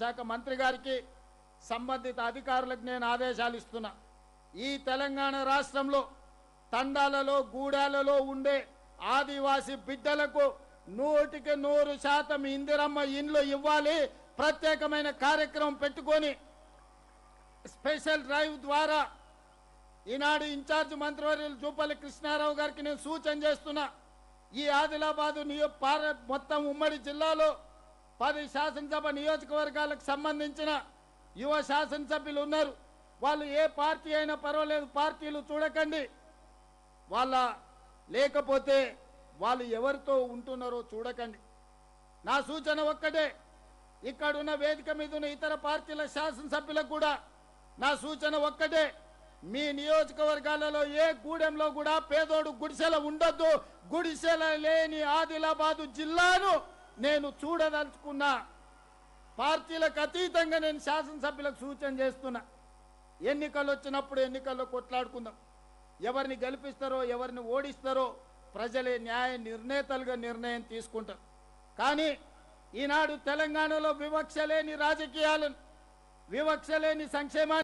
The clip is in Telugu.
శాఖ మంత్రి గారికి సంబంధిత అధికారులకు నేను ఆదేశాలు ఇస్తున్నా. ఈ తెలంగాణ రాష్ట్రంలో తండాలలో గూడాలలో ఉండే ఆదివాసీ బిడ్డలకు 100% ఇందిరమ్మ ఇండ్లు ఇవ్వాలి. ప్రత్యేకమైన కార్యక్రమం పెట్టుకొని స్పెషల్ డ్రైవ్ ద్వారా ఈనాడు ఇన్ఛార్జ్ మంత్రివర్యులు జూపల్లి కృష్ణారావు గారికి నేను సూచన చేస్తున్నా. ఈ ఆదిలాబాదు మొత్తం ఉమ్మడి జిల్లాలో 10 శాసనసభ నియోజకవర్గాలకు సంబంధించిన యువ శాసనసభ్యులు ఉన్నారు. వాళ్ళు ఏ పార్టీ అయినా పర్వాలేదు, పార్టీలు చూడకండి. లేకపోతే వాళ్ళు ఎవరితో ఉంటున్నారో చూడకండి. నా సూచన ఒక్కటే, ఇక్కడున్న వేదిక మీద ఉన్న ఇతర పార్టీల శాసనసభ్యులకు కూడా నా సూచన ఒక్కటే, మీ నియోజకవర్గాలలో ఏ గూడెంలో కూడా పేదోడు గుడిసెల ఉండొద్దు. గుడిసెల లేని ఆదిలాబాదు జిల్లాను నేను చూడదలుచుకున్నా. పార్టీలకు అతీతంగా నేను శాసనసభ్యులకు సూచన చేస్తున్నా. ఎన్నికలు వచ్చినప్పుడు ఎన్నికల్లో కొట్లాడుకుందాం. ఎవరిని గెలిపిస్తారో ఎవరిని ఓడిస్తారో ప్రజలే న్యాయ నిర్ణేతలుగా నిర్ణయం తీసుకుంటారు. కానీ ఈనాడు తెలంగాణలో వివక్ష లేని రాజకీయాలను, వివక్ష లేని సంక్షేమాన్ని